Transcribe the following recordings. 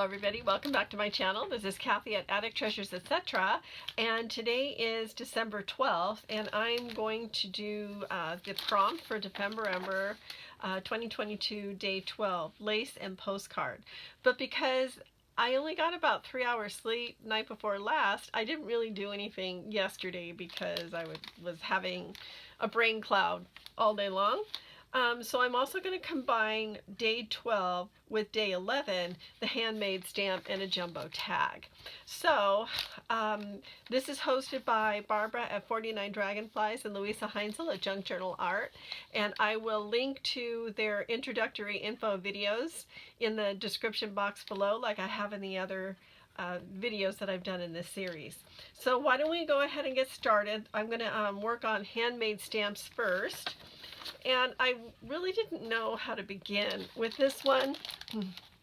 Hello everybody, welcome back to my channel. This is Kathy at Attic Treasures, etc. And today is December 12th and I'm going to do the prompt for Ephemera 2022 Day 12, Lace and Postcard. But because I only got about 3 hours sleep night before last, I didn't really do anything yesterday because I was having a brain cloud all day long. So I'm also going to combine day 12 with day 11, the handmade stamp and a jumbo tag. So this is hosted by Barbara at 49 Dragonflies and Louisa Heinzel at Junk Journal Art. And I will link to their introductory info videos in the description box below, like I have in the other videos that I've done in this series. So why don't we go ahead and get started. I'm going to work on handmade stamps first. And I really didn't know how to begin with this one,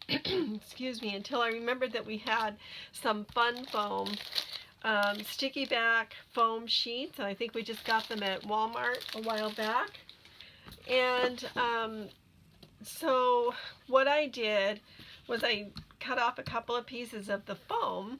excuse me, until I remembered that we had some fun foam, sticky back foam sheets. I think we just got them at Walmart a while back. And so what I did was I cut off a couple of pieces of the foam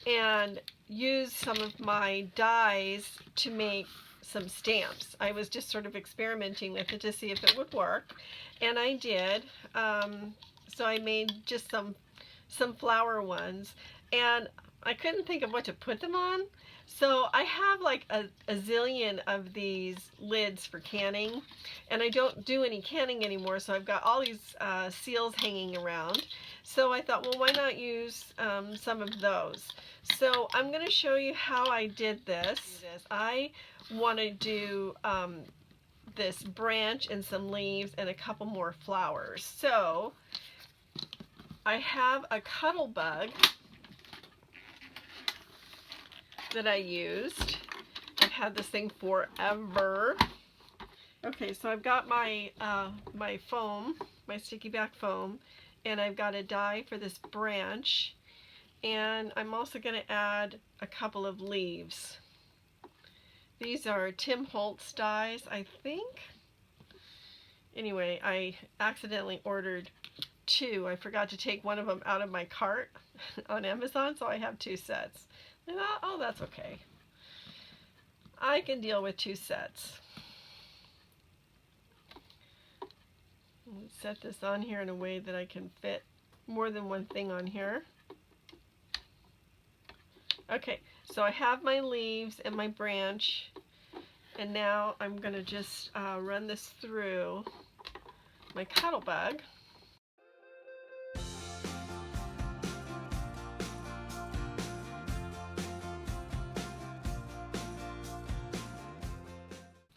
and used some of my dies to make some stamps. I was just sort of experimenting with it to see if it would work, and I did. So I made just some flower ones, and I couldn't think of what to put them on. So I have like a zillion of these lids for canning, and I don't do any canning anymore, so I've got all these seals hanging around. So I thought, well, why not use some of those? So I'm going to show you how I did this. I want to do this branch and some leaves and a couple more flowers. So I have a cuddle bug that I used. I've had this thing forever. Okay, so I've got my my foam, my sticky back foam, and I've got a die for this branch, and I'm also going to add a couple of leaves. These are Tim Holtz dies, I think. Anyway, I accidentally ordered two. I forgot to take one of them out of my cart on Amazon, so I have two sets. And oh, that's okay. I can deal with two sets. Let's set this on here in a way that I can fit more than one thing on here. Okay, so I have my leaves and my branch, and now I'm going to just run this through my cuddle bug.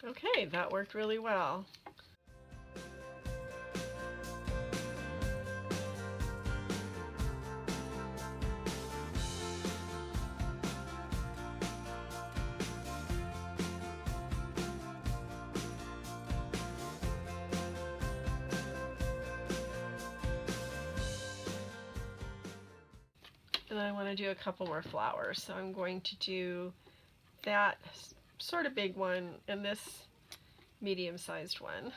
Okay, that worked really well. And I want to do a couple more flowers, so I'm going to do that sort of big one and this medium-sized one.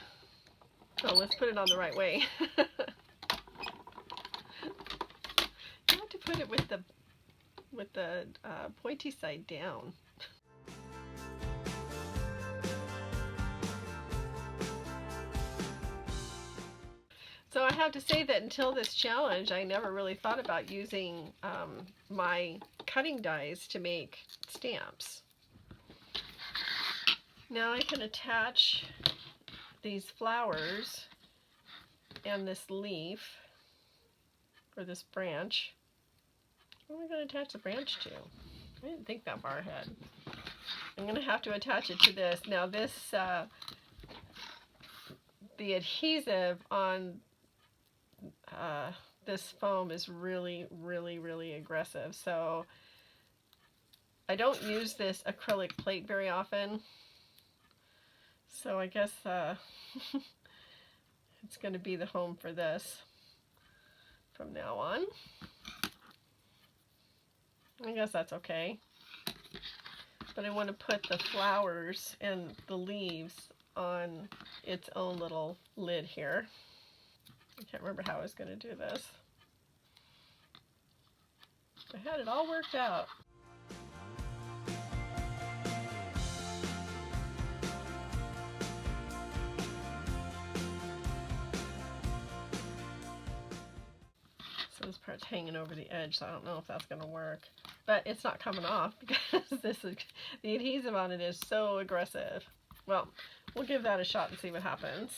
So let's put it on the right way. You have to put it with the pointy side down. So I have to say that until this challenge, I never really thought about using my cutting dies to make stamps. Now I can attach these flowers and this leaf, or this branch. What am I going to attach the branch to? I didn't think that far ahead. I'm going to have to attach it to this. Now this, the adhesive on this foam is really aggressive, so I don't use this acrylic plate very often, so I guess it's going to be the home for this from now on. I guess that's okay, but I want to put the flowers and the leaves on its own little lid here. I can't remember how I was going to do this. I had it all worked out. So this part's hanging over the edge, so I don't know if that's going to work. But it's not coming off because the adhesive on it is so aggressive. Well, we'll give that a shot and see what happens.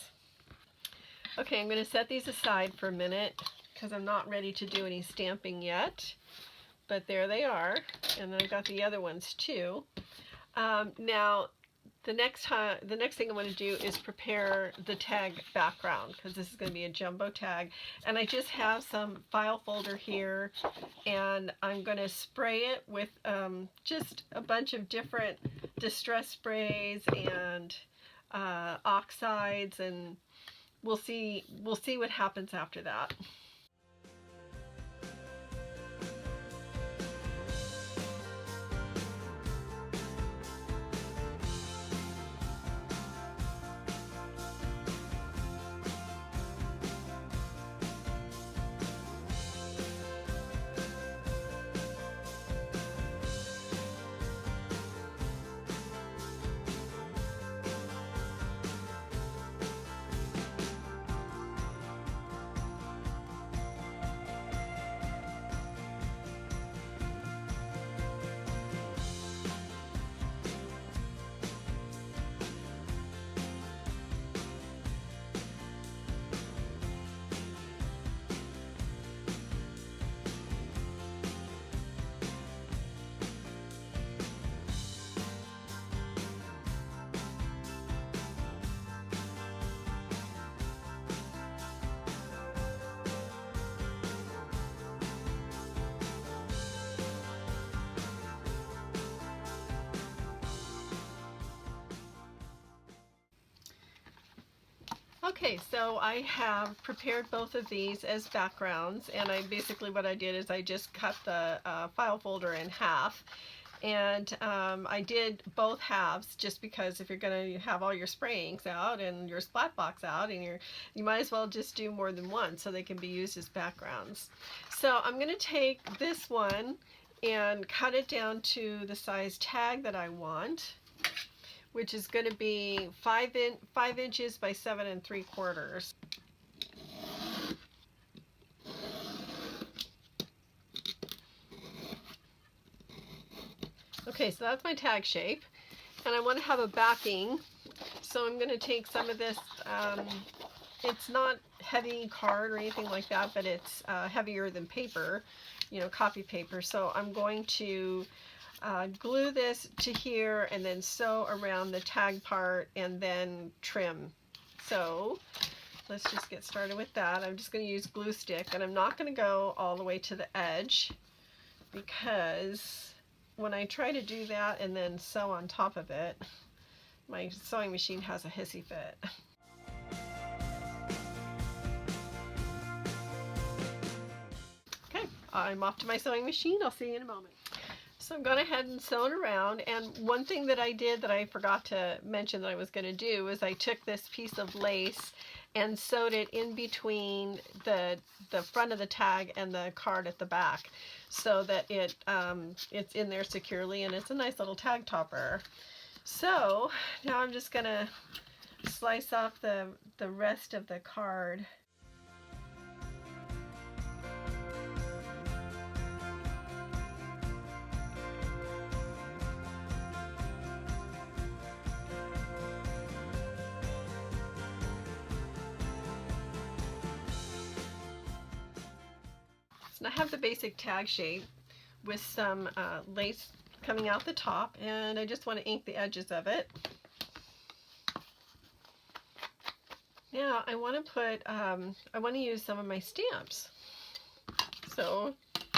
Okay, I'm going to set these aside for a minute because I'm not ready to do any stamping yet. But there they are, and then I've got the other ones too. Now, the next thing I want to do is prepare the tag background, because this is going to be a jumbo tag. And I just have some file folder here, and I'm going to spray it with just a bunch of different distress sprays and oxides, and we'll see what happens after that. Okay, so I have prepared both of these as backgrounds, and what I did is I just cut the file folder in half, and I did both halves just because if you're going to have all your sprayings out and your splat box out, and you might as well just do more than one so they can be used as backgrounds. So I'm going to take this one and cut it down to the size tag that I want, which is going to be 5 inches by 7 3/4. Okay, so that's my tag shape, and I want to have a backing, so I'm going to take some of this, it's not heavy card or anything like that, but it's heavier than paper, copy paper, so I'm going to glue this to here and then sew around the tag part and then trim. So let's just get started with that. I'm just going to use glue stick, and I'm not going to go all the way to the edge, because when I try to do that and then sew on top of it, my sewing machine has a hissy fit. Okay, I'm off to my sewing machine. I'll see you in a moment. So I've gone ahead and sewn around, and one thing that I did that I forgot to mention that I was going to do is I took this piece of lace and sewed it in between the front of the tag and the card at the back, so that it's in there securely, and it's a nice little tag topper. So now I'm just going to slice off the rest of the card. And I have the basic tag shape with some lace coming out the top, and I just want to ink the edges of it. Now I want to use some of my stamps. So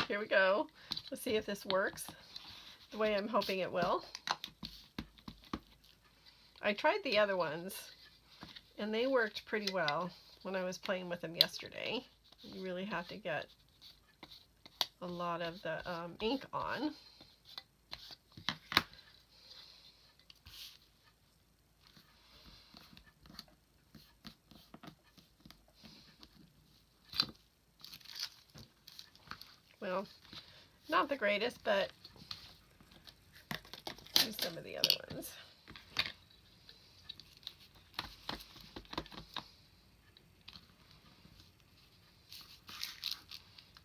here we go. Let's see if this works the way I'm hoping it will. I tried the other ones, and they worked pretty well when I was playing with them yesterday. You really have to get a lot of the ink on. Well, Not the greatest, but use some of the other ones.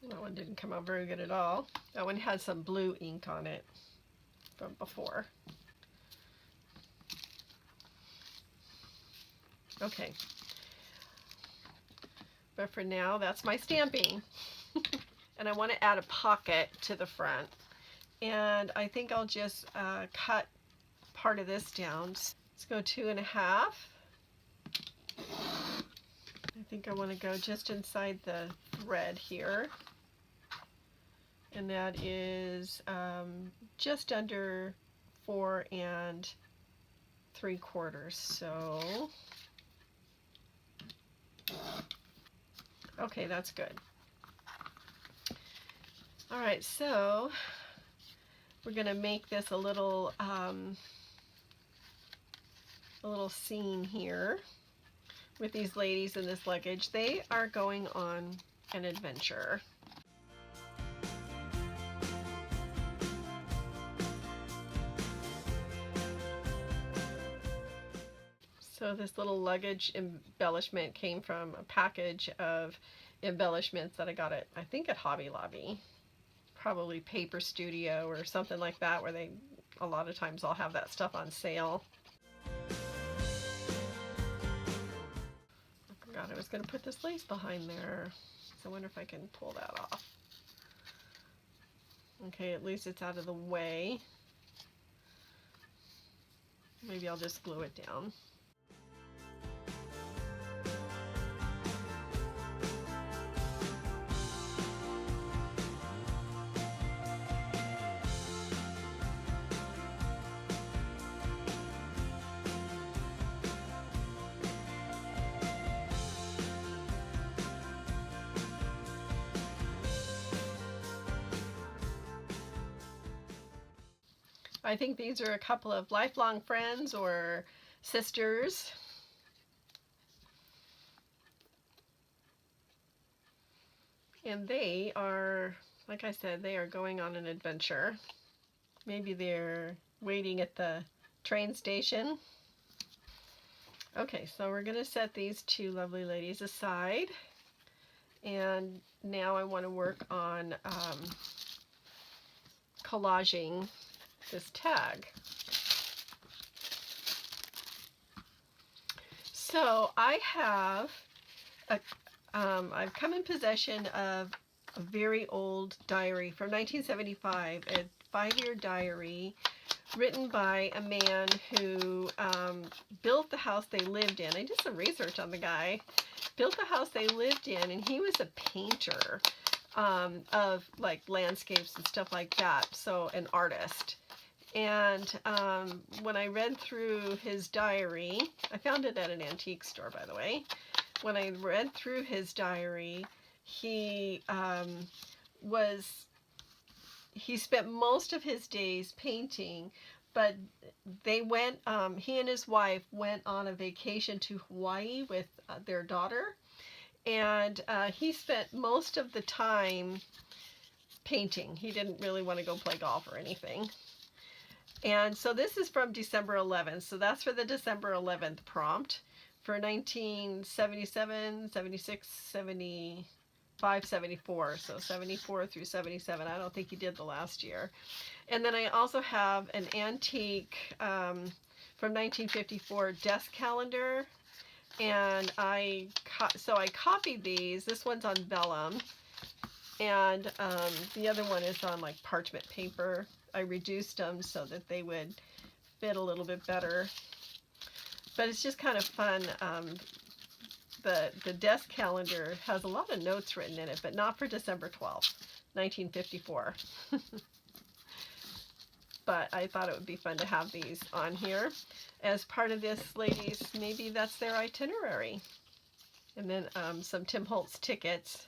That one didn't come out very good at all. That one had some blue ink on it from before. Okay. But for now, that's my stamping. And I want to add a pocket to the front. And I think I'll just cut part of this down. Let's go 2.5. I think I want to go just inside the thread here. And that is just under 4 3/4. So, okay, that's good. All right, so we're going to make this a little scene here with these ladies in this luggage. They are going on an adventure. So this little luggage embellishment came from a package of embellishments that I got at, I think, at Hobby Lobby. Probably Paper Studio or something like that, where they, a lot of times I'll have that stuff on sale. I forgot I was going to put this lace behind there. So I wonder if I can pull that off. Okay, at least it's out of the way. Maybe I'll just glue it down. I think these are a couple of lifelong friends or sisters. And they are, like I said, they are going on an adventure. Maybe they're waiting at the train station. Okay, so we're going to set these two lovely ladies aside. And now I want to work on collaging this tag. So I have I've come in possession of a very old diary from 1975, a 5-year diary written by a man who built the house they lived in. I did some research on the guy. Built the house they lived in, and he was a painter of like landscapes and stuff like that, so an artist. And when I read through his diary, I found it at an antique store, by the way. When I read through his diary, he spent most of his days painting, but they went, he and his wife went on a vacation to Hawaii with their daughter, and he spent most of the time painting. He didn't really want to go play golf or anything. And so this is from December 11th. So that's for the December 11th prompt for 1977, 76, 75, 74. So 74 through 77. I don't think he did the last year. And then I also have an antique from 1954 desk calendar. And I copied these. This one's on vellum. And the other one is on like parchment paper. I reduced them so that they would fit a little bit better. But it's just kind of fun. The desk calendar has a lot of notes written in it, but not for December 12th, 1954. But I thought it would be fun to have these on here. As part of this, ladies, maybe that's their itinerary. And then some Tim Holtz tickets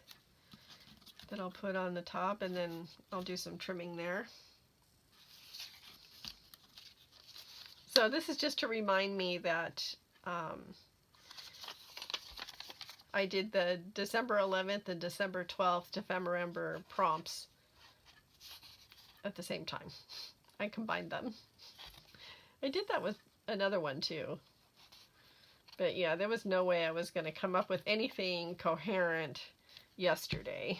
that I'll put on the top, and then I'll do some trimming there. So this is just to remind me that I did the December 11th and December 12th Ephemera prompts at the same time. I combined them. I did that with another one too. But yeah, there was no way I was going to come up with anything coherent yesterday.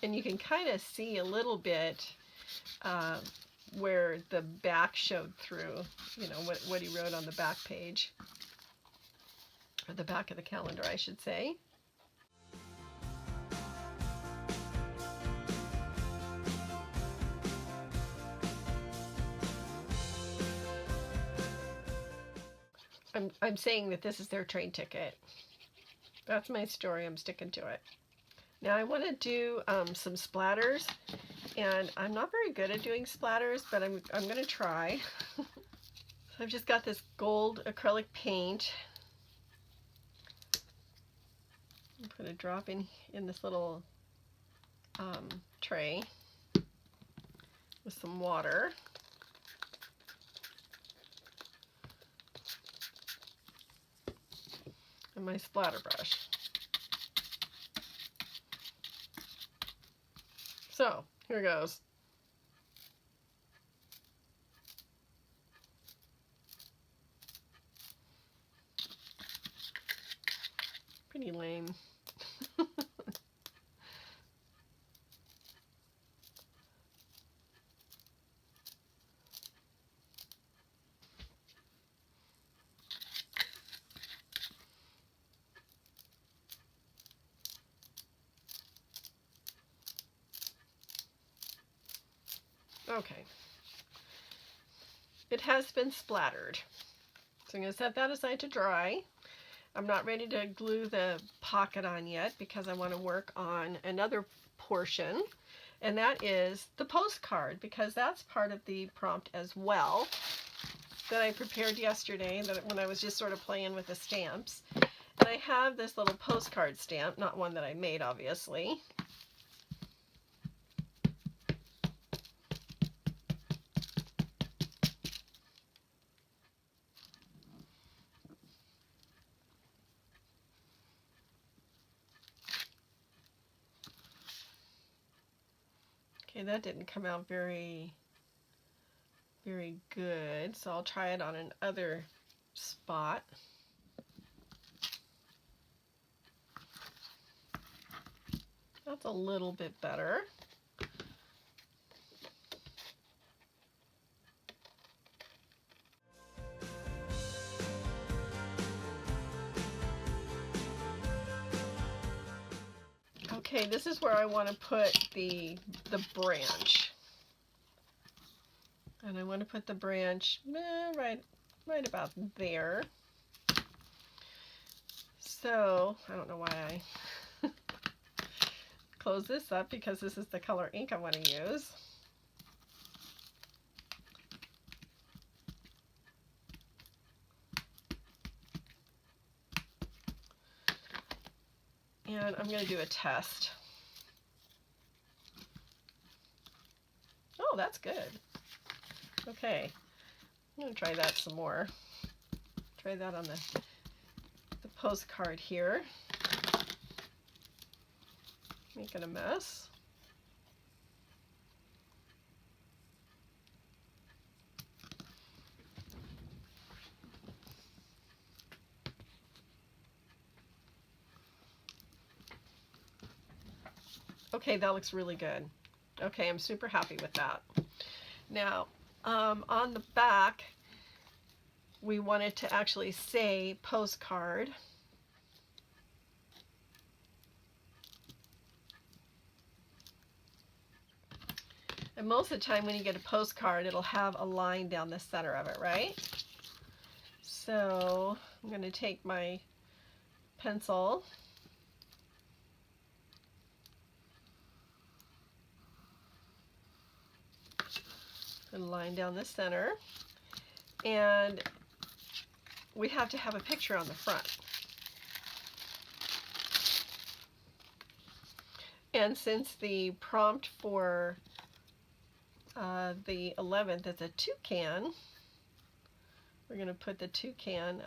And you can kind of see a little bit where the back showed through, you know, what he wrote on the back page. Or the back of the calendar, I should say. I'm saying that this is their train ticket. That's my story. I'm sticking to it. Now I want to do some splatters, and I'm not very good at doing splatters, but I'm going to try. I've just got this gold acrylic paint. I'm going to drop in this little tray with some water. And my splatter brush. So, here goes. Pretty lame. Okay. It has been splattered. So I'm going to set that aside to dry. I'm not ready to glue the pocket on yet because I want to work on another portion, and that is the postcard, because that's part of the prompt as well that I prepared yesterday when I was just sort of playing with the stamps. And I have this little postcard stamp, not one that I made obviously. Okay, that didn't come out very good, so I'll try it on another spot. That's a little bit better. Okay, this is where I want to put the branch. And I want to put the branch right about there. So, I don't know why I close this up, because this is the color ink I want to use. And I'm going to do a test. Oh, that's good. Okay, I'm going to try that some more. Try that on the postcard here. Making a mess. Okay, that looks really good. Okay, I'm super happy with that. Now, on the back, we want it to actually say postcard. And most of the time when you get a postcard, it'll have a line down the center of it, right? So I'm going to take my pencil and line down the center, and we have to have a picture on the front. And since the prompt for the 11th is a toucan, we're going to put the toucan.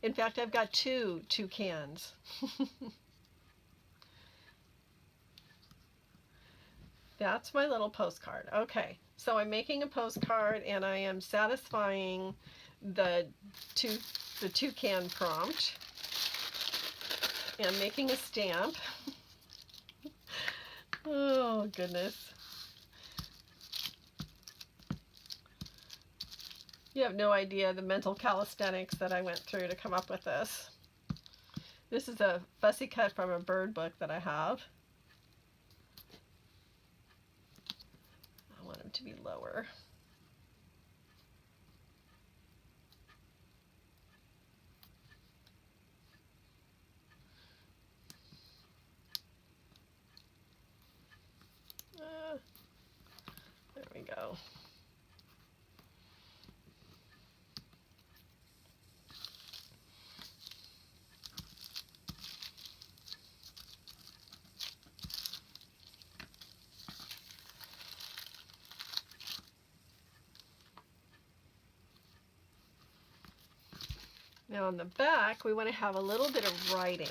In fact, I've got 2 toucans. That's my little postcard. Okay, so I'm making a postcard and I am satisfying the toucan prompt. And I'm making a stamp. Oh goodness. You have no idea the mental calisthenics that I went through to come up with this. This is a fussy cut from a bird book that I have. I want him to be lower. There we go. Now on the back, we want to have a little bit of writing.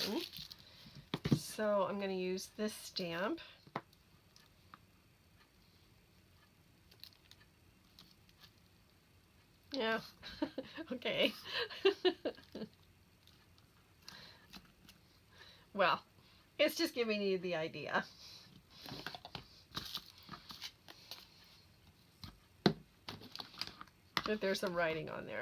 So I'm going to use this stamp. Yeah, okay. Well, it's just giving you the idea. That there's some writing on there.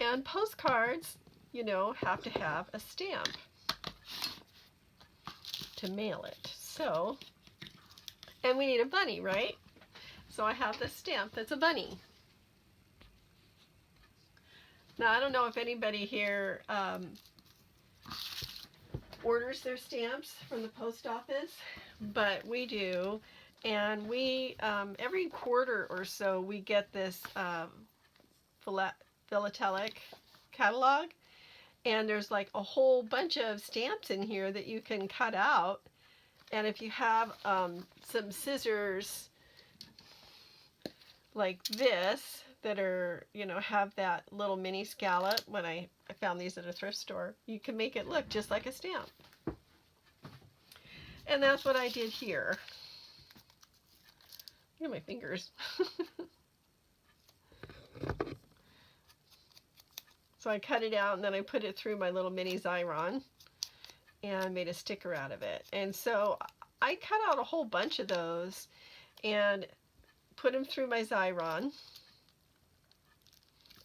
And postcards, you know, have to have a stamp to mail it. So, and we need a bunny, right? So I have this stamp that's a bunny. Now, I don't know if anybody here orders their stamps from the post office, but we do. And we, every quarter or so, we get this philatelic catalog. And there's like a whole bunch of stamps in here that you can cut out. And if you have some scissors like this, that are, you know, have that little mini scallop, when I found these at a thrift store, you can make it look just like a stamp. And that's what I did here. Look at my fingers. So I cut it out and then I put it through my little mini Xyron and made a sticker out of it. And so I cut out a whole bunch of those and put them through my Xyron.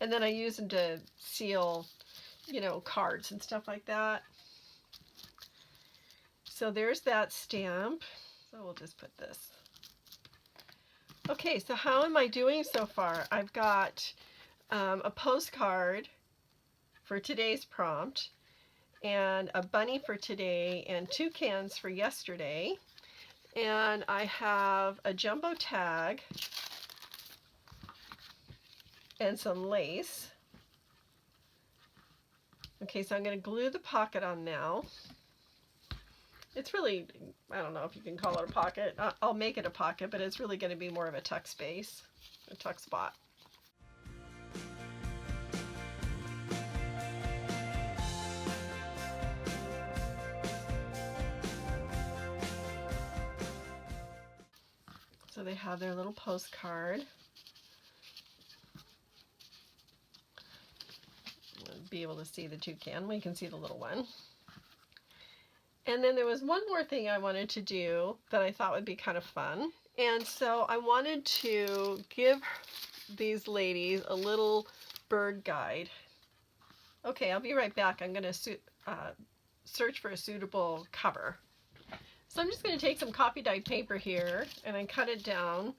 And then I use them to seal, you know, cards and stuff like that. So there's that stamp. So we'll just put this. Okay, so how am I doing so far? I've got a postcard for today's prompt, and a bunny for today, and toucans for yesterday. And I have a jumbo tag and some lace. Okay, so I'm going to glue the pocket on now. It's really, I don't know if you can call it a pocket. I'll make it a pocket, but it's really going to be more of a tuck space, a tuck spot. So they have their little postcard. Be able to see the toucan. We can see the little one. And then there was one more thing I wanted to do that I thought would be kind of fun. And so I wanted to give these ladies a little bird guide. Okay, I'll be right back. I'm going to search for a suitable cover. So I'm just going to take some copy dyed paper here and I cut it down.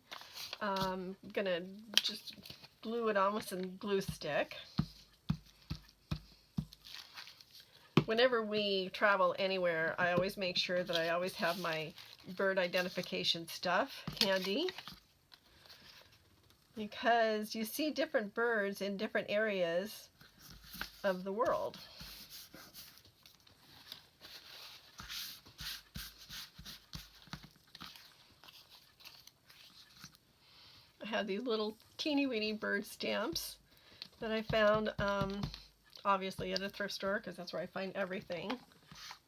I'm going to just glue it on with some glue stick. Whenever we travel anywhere, I always make sure that I always have my bird identification stuff handy, because you see different birds in different areas of the world. I have these little teeny weeny bird stamps that I found obviously at a thrift store, because that's where I find everything.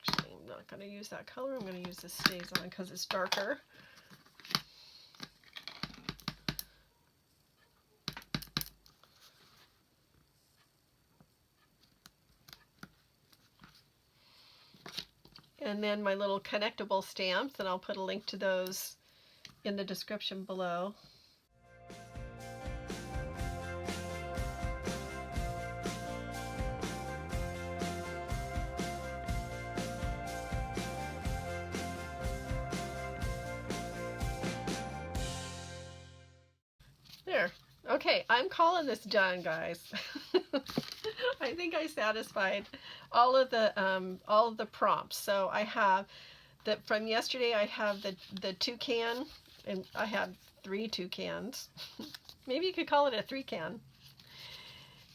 Actually, not going to use that color. I'm going to use this Stays On because it's darker. And then my little connectable stamps, and I'll put a link to those in the description below. There. Okay, I'm calling this done, guys. I think I satisfied all of the prompts. So I have from yesterday. I have the toucan, and I have 3 toucans. Maybe you could call it a 3-can,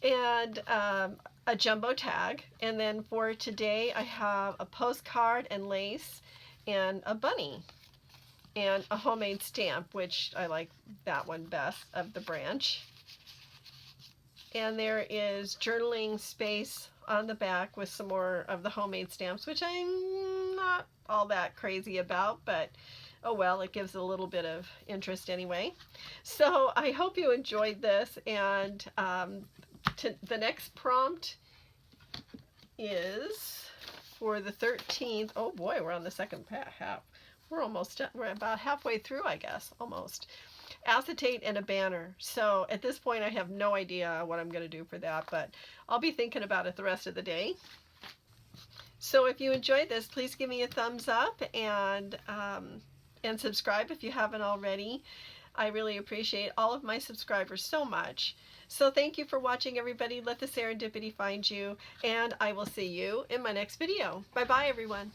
and a jumbo tag. And then for today, I have a postcard and lace, and a bunny, and a homemade stamp, which I like that one best of the branch. And there is journaling space on the back with some more of the homemade stamps, which I'm not all that crazy about, but oh well, it gives a little bit of interest anyway. So I hope you enjoyed this, and the next prompt is for the 13th. Oh boy, we're on the second half. We're almost done. We're about halfway through, I guess, almost. Acetate and a banner. So at this point, I have no idea what I'm going to do for that, but I'll be thinking about it the rest of the day. So if you enjoyed this, please give me a thumbs up, and subscribe if you haven't already. I really appreciate all of my subscribers so much. So thank you for watching, everybody. Let the serendipity find you, and I will see you in my next video. Bye-bye, everyone.